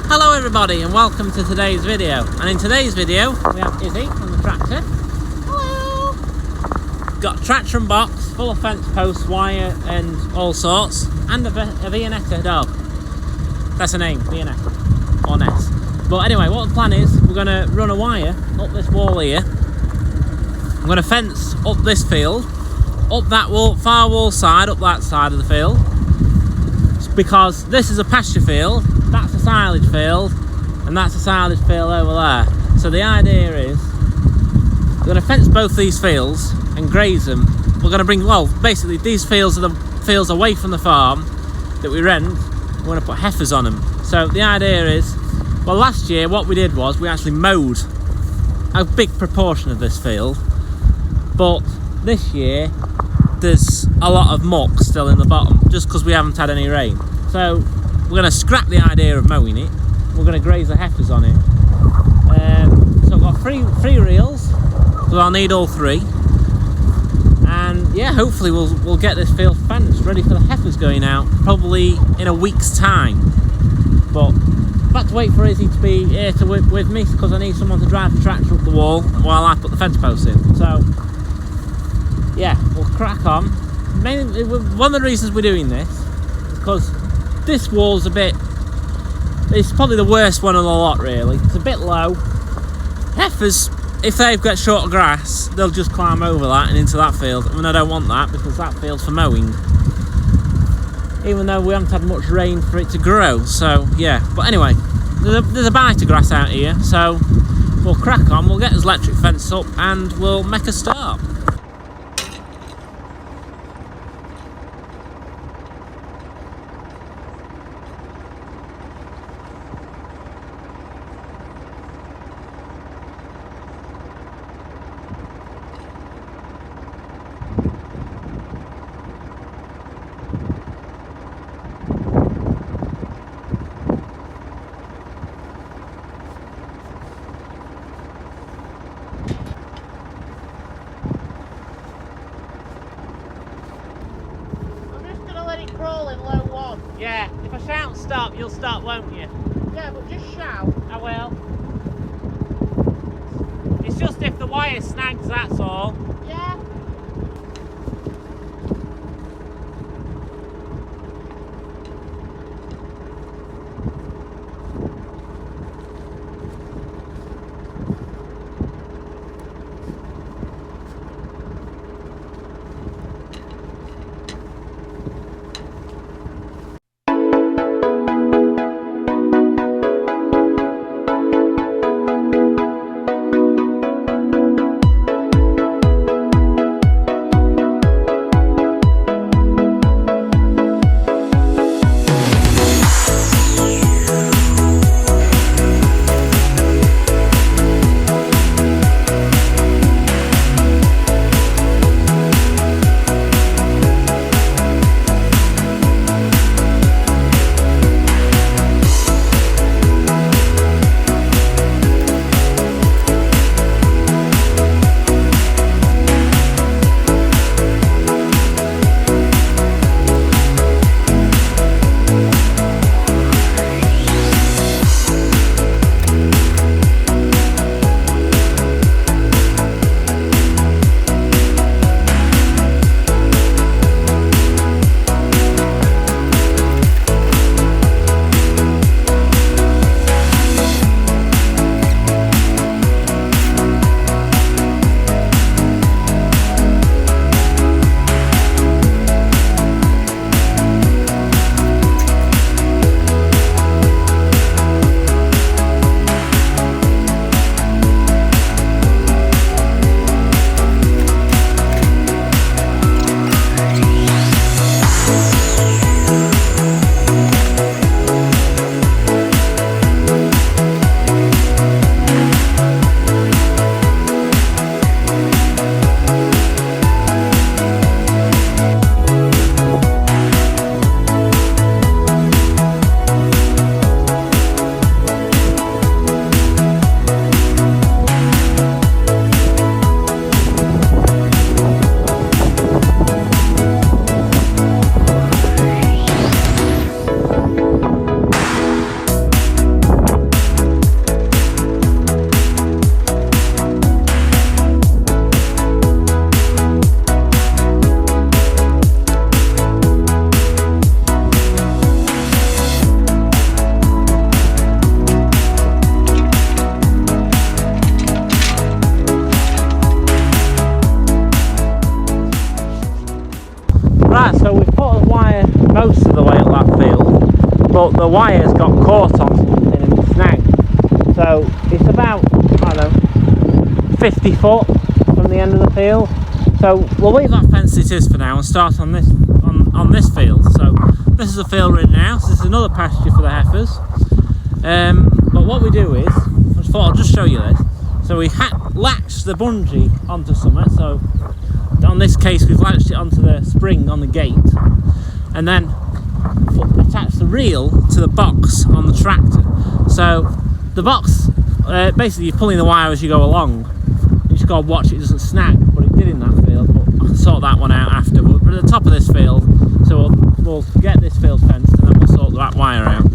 Hello everybody and welcome to today's video. And in today's video we have Izzy on the tractor. Hello! Got a tractor and box full of fence posts, wire and all sorts, and a Viennetta dog. That's her name, Viennetta, or Ness. But anyway, what the plan is, we're going to run a wire up this wall here. I'm going to fence up this field, up that wall, far wall side, up that side of the field. Because this is a pasture field, that's a silage field, and that's a silage field over there. So the idea is, we're going to fence both these fields and graze them. We're going to bring, well, basically these fields are the fields away from the farm that we rent. We're going to put heifers on them. So the idea is, well, last year what we did was we actually mowed a big proportion of this field, but this year there's a lot of muck still in the bottom just because we haven't had any rain. So we're going to scrap the idea of mowing it. We're going to graze the heifers on it. So I've got three reels, so I'll need all three. And yeah, hopefully we'll get this field fenced ready for the heifers going out probably in a week's time. But I've had to wait for Izzy to be here with me because I need someone to drive the tractor up the wall while I put the fence posts in. So yeah, we'll crack on. Mainly, one of the reasons we're doing this is because this wall's it's probably the worst one of the lot really. It's a bit low. Heifers, if they've got short grass, they'll just climb over that and into that field. I mean, I don't want that because that field's for mowing. Even though we haven't had much rain for it to grow, so yeah. But anyway, there's a bite of grass out here, so we'll crack on, we'll get this electric fence up and we'll make a start. Crawl in low one. Yeah, if I shout stop, you'll stop, won't you? Yeah, but just shout. I will. It's just if the wire snags, that's all. Yeah. but the wire's got caught on something and it's snagged. So it's about, I don't know, 50 foot from the end of the field. So we'll leave that fence it is for now and start on this field. So this is the field we're in now. So this is another pasture for the heifers. But what we do is, I just thought I'll just show you this. So we latch the bungee onto something. So on this case we've latched it onto the spring on the gate, and then attach the reel to the box on the tractor. So the box, basically you're pulling the wire as you go along. You just got to watch it doesn't snag, but it did in that field. But I can sort that one out after. But we're at the top of this field, so we'll get this field fenced and then we'll sort that wire out.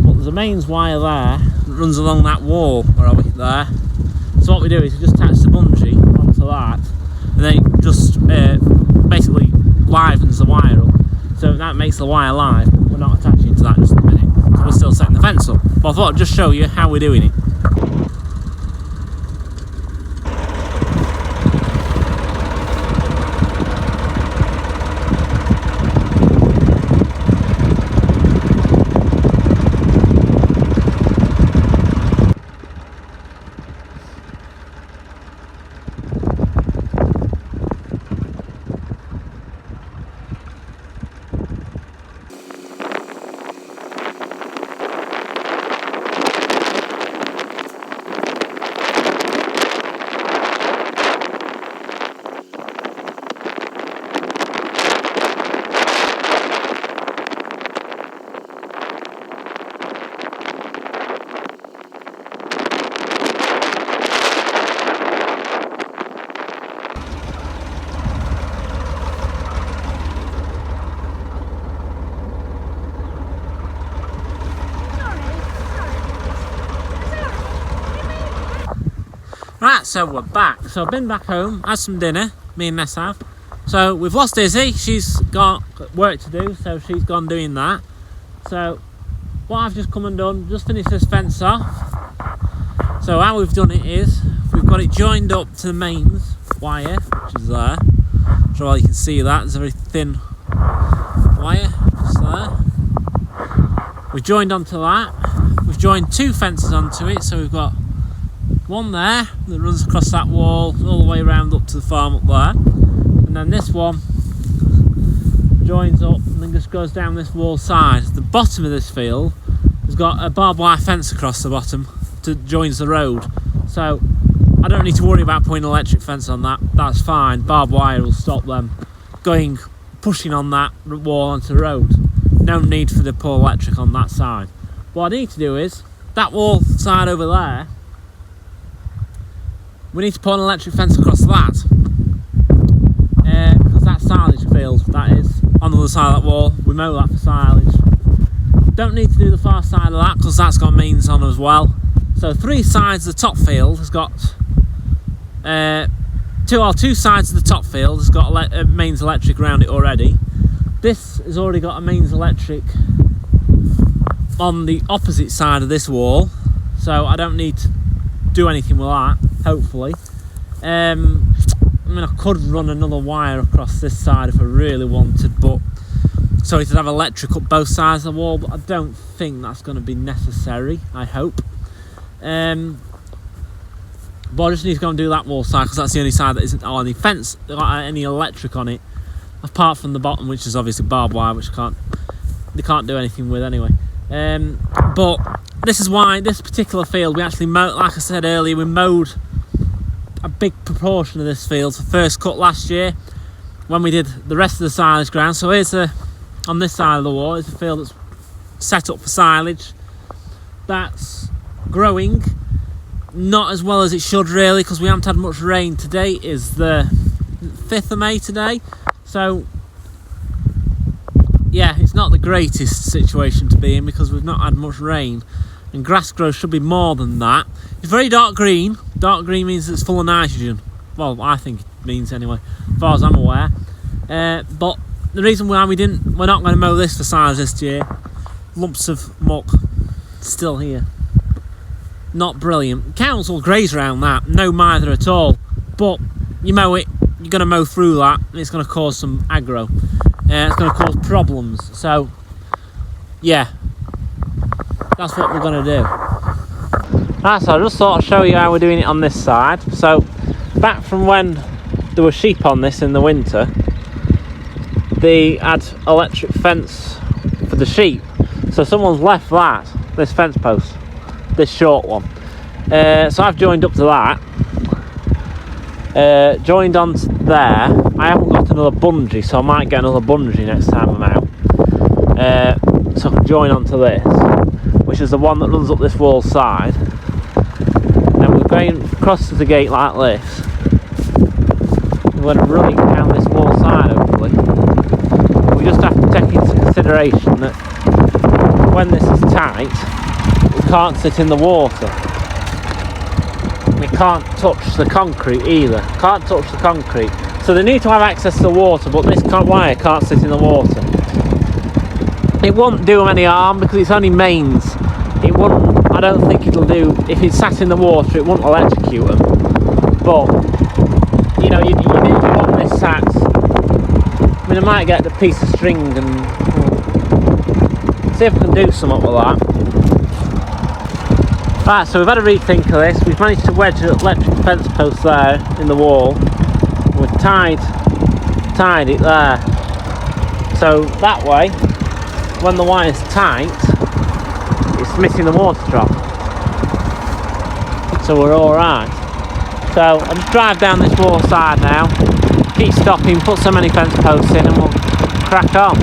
But there's a mains wire there that runs along that wall, where are we? There. So what we do is we just attach the bungee onto that, and then it just basically livens the wire up. So that makes the wire live, but we're not attaching to that just at the minute. So we're still setting the fence up. But I thought I'd just show you how we're doing it. Right, so we're back. So I've been back home, had some dinner, me and Ness have. So we've lost Izzy, she's got work to do, so she's gone doing that. So what I've just come and done, just finished this fence off. So how we've done it is, we've got it joined up to the mains wire, which is there. So you can see that, there's a very thin wire, just there. We've joined onto that. We've joined two fences onto it, so we've got one there that runs across that wall all the way around up to the farm up there, and then this one joins up and then just goes down this wall side. The bottom of this field has got a barbed wire fence across the bottom to joins the road, so I don't need to worry about putting an electric fence on that. That's fine. Barbed wire will stop them pushing on that wall onto the road. No need for the pull electric on that side. What I need to do is that wall side over there, we need to put an electric fence across that, because that silage field, that is on the other side of that wall, we mow that for silage. Don't need to do the far side of that because that's got mains on as well. So three sides of the top field has got two sides of the top field has got mains electric around it already. This has already got a mains electric on the opposite side of this wall, so I don't need to do anything with that, hopefully. I mean, I could run another wire across this side if I really wanted, but so it would have electric up both sides of the wall, but I don't think that's going to be necessary, I hope. But I just need to go and do that wall side because that's the only side that isn't on any fence, any electric on it, apart from the bottom, which is obviously barbed wire, which they can't do anything with anyway. But this is why this particular field we actually mowed, like I said earlier, we mowed a big proportion of this field for first cut last year when we did the rest of the silage ground. So here's on this side of the wall is a field that's set up for silage. That's growing, not as well as it should really because we haven't had much rain. Today is the 5th of May today, so yeah, it's not the greatest situation to be in because we've not had much rain, and grass growth should be more than that. It's very dark green. Dark green means it's full of nitrogen. Well, I think it means anyway, as far as I'm aware. But the reason why we're not going to mow this for silage this year, lumps of muck still here. Not brilliant. Cows will graze around that, no mither at all. But you mow it, you're going to mow through that, and it's going to cause some aggro. It's going to cause problems. So yeah, that's what we're going to do. Right, so I just thought I'd show you how we're doing it on this side. So back from when there were sheep on this in the winter, they had electric fence for the sheep. So someone's left this fence post, this short one. So I've joined up to that. Joined onto there. I haven't got another bungee, so I might get another bungee next time I'm out. So I can join onto this, which is the one that runs up this wall side. And we're going across to the gate like this. We're going to run it down this wall side, hopefully. We just have to take into consideration that when this is tight, we can't sit in the water. We can't touch the concrete either. Can't touch the concrete. So they need to have access to the water, but this wire can't sit in the water. It won't do them any harm because it's only mains. It wouldn't. I don't think it'll do. If it sat in the water, it wouldn't electrocute them. But you know, you want this sat. I mean, I might get a piece of string and see if I can do something with that. Right, so we've had a rethink of this. We've managed to wedge an electric fence post there in the wall. We've tied it there. So that way, when the wire's tight, it's missing the water drop. So we're alright. So I'll just drive down this wall side now, keep stopping, put so many fence posts in and we'll crack on.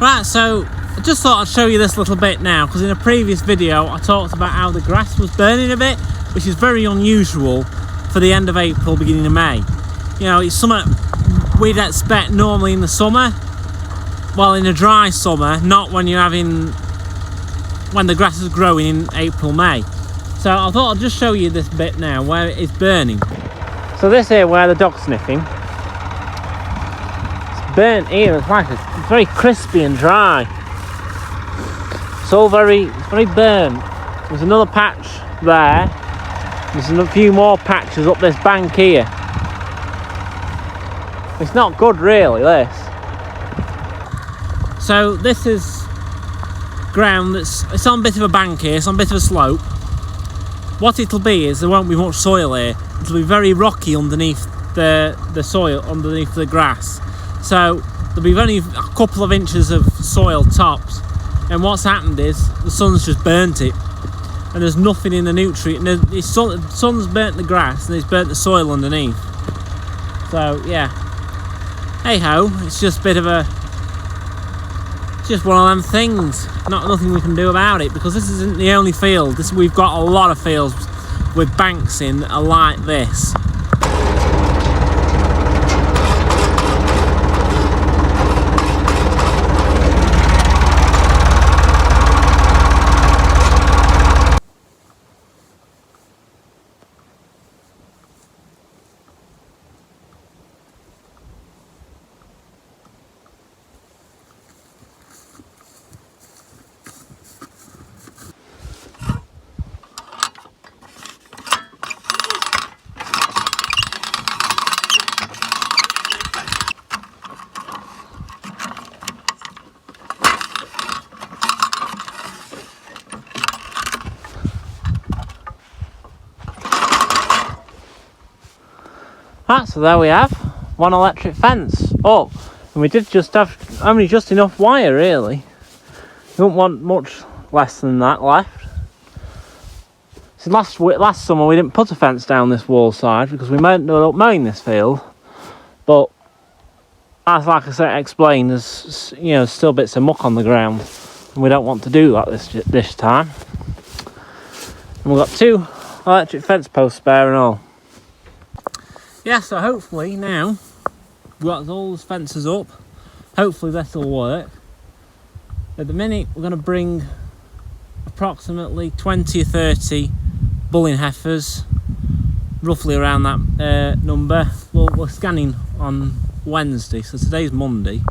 Right, so I just thought I'd show you this little bit now, because in a previous video I talked about how the grass was burning a bit, which is very unusual for the end of April, beginning of May. You know, it's something we'd expect normally in the summer, well, in a dry summer, not when when the grass is growing in April, May. So I thought I'd just show you this bit now where it is burning. So this here where the dog's sniffing, it's burnt here. It's very crispy and dry. It's all very burnt. There's another patch there. There's a few more patches up this bank here. It's not good really, this. So this is ground it's on a bit of a bank here, it's on a bit of a slope. What it'll be is there won't be much soil here. It'll be very rocky underneath the soil, underneath the grass. So there'll be only a couple of inches of soil tops, and what's happened is the sun's just burnt it, and there's nothing in the nutrient. The sun's burnt the grass and it's burnt the soil underneath. So yeah, hey ho, it's just a bit of just one of them things. Nothing we can do about it, because this isn't the only field. We've got a lot of fields with banks in that are like this. Right, so there we have one electric fence up, and we did just have only just enough wire really. We don't want much less than that left. So last summer we didn't put a fence down this wall side because we ended up mowing this field, but as like I said, explained, there's still bits of muck on the ground, and we don't want to do that this time. And we've got 2 electric fence posts spare and all. Yeah, so hopefully now we've got all those fences up. Hopefully this will work. At the minute we're going to bring approximately 20 or 30 bulling heifers, roughly around that number. We're scanning on Wednesday, so today's Monday.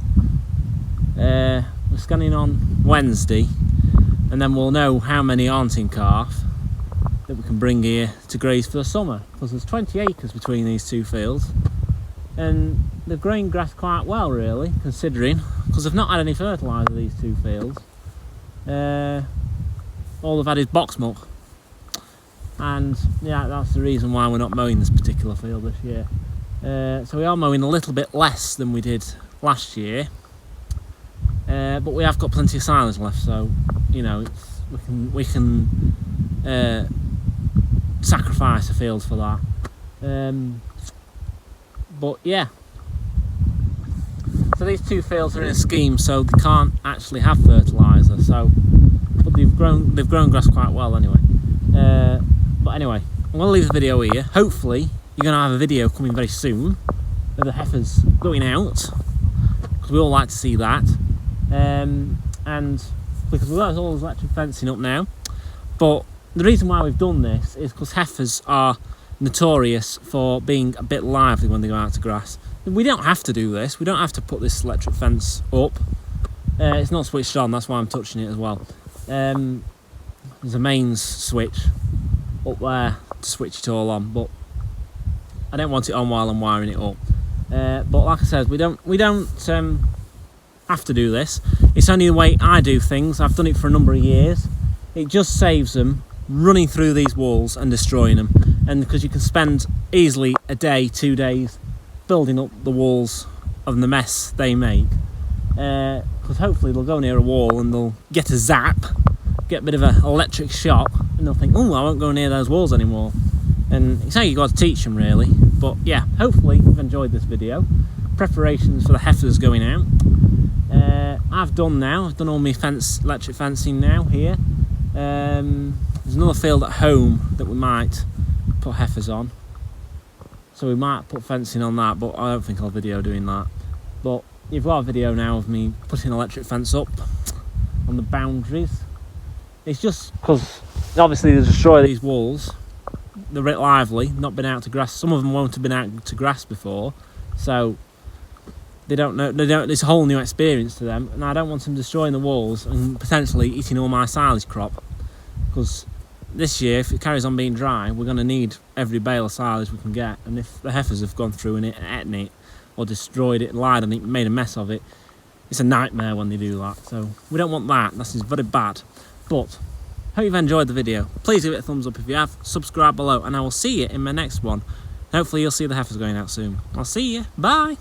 We're scanning on Wednesday, and then we'll know how many aren't in calf that we can bring here to graze for the summer, because there's 20 acres between these two fields, and they've grown grass quite well really, considering, because they've not had any fertiliser, these two fields. All they've had is box muck, and yeah, that's the reason why we're not mowing this particular field this year. So we are mowing a little bit less than we did last year, but we have got plenty of silage left, so you know, we can sacrifice a field for that. But yeah, so these two fields are in a scheme, so they can't actually have fertiliser. So, but they've grown grass quite well anyway. But anyway, I'm going to leave the video here. Hopefully, you're going to have a video coming very soon of the heifers going out, because we all like to see that. And because we've got all this electric fencing up now. But the reason why we've done this is because heifers are notorious for being a bit lively when they go out to grass. We don't have to do this. We don't have to put this electric fence up. It's not switched on, that's why I'm touching it as well. There's a mains switch up there to switch it all on, but I don't want it on while I'm wiring it up. But like I said, we don't have to do this. It's only the way I do things. I've done it for a number of years. It just saves them running through these walls and destroying them, and because you can spend easily a day, 2 days building up the walls of the mess they make, because hopefully they'll go near a wall and they'll get a zap, get a bit of an electric shock, and they'll think, oh, I won't go near those walls anymore. And it's how you got to teach them really. But yeah, hopefully you've enjoyed this video. Preparations for the heifers going out. I've done all my electric fencing now here. There's another field at home that we might put heifers on, so we might put fencing on that, but I don't think I'll video doing that. But you've got a video now of me putting an electric fence up on the boundaries. It's just because obviously they destroy these walls. They're a bit lively, not been out to grass. Some of them won't have been out to grass before, so they don't know. It's a whole new experience to them, and I don't want them destroying the walls and potentially eating all my silage crop. Because this year, if it carries on being dry, we're going to need every bale of silage we can get. And if the heifers have gone through and eaten it, or destroyed it, lied on it, made a mess of it, it's a nightmare when they do that. So we don't want that. This is very bad. But hope you've enjoyed the video. Please give it a thumbs up if you have. Subscribe below, and I will see you in my next one. Hopefully you'll see the heifers going out soon. I'll see you. Bye.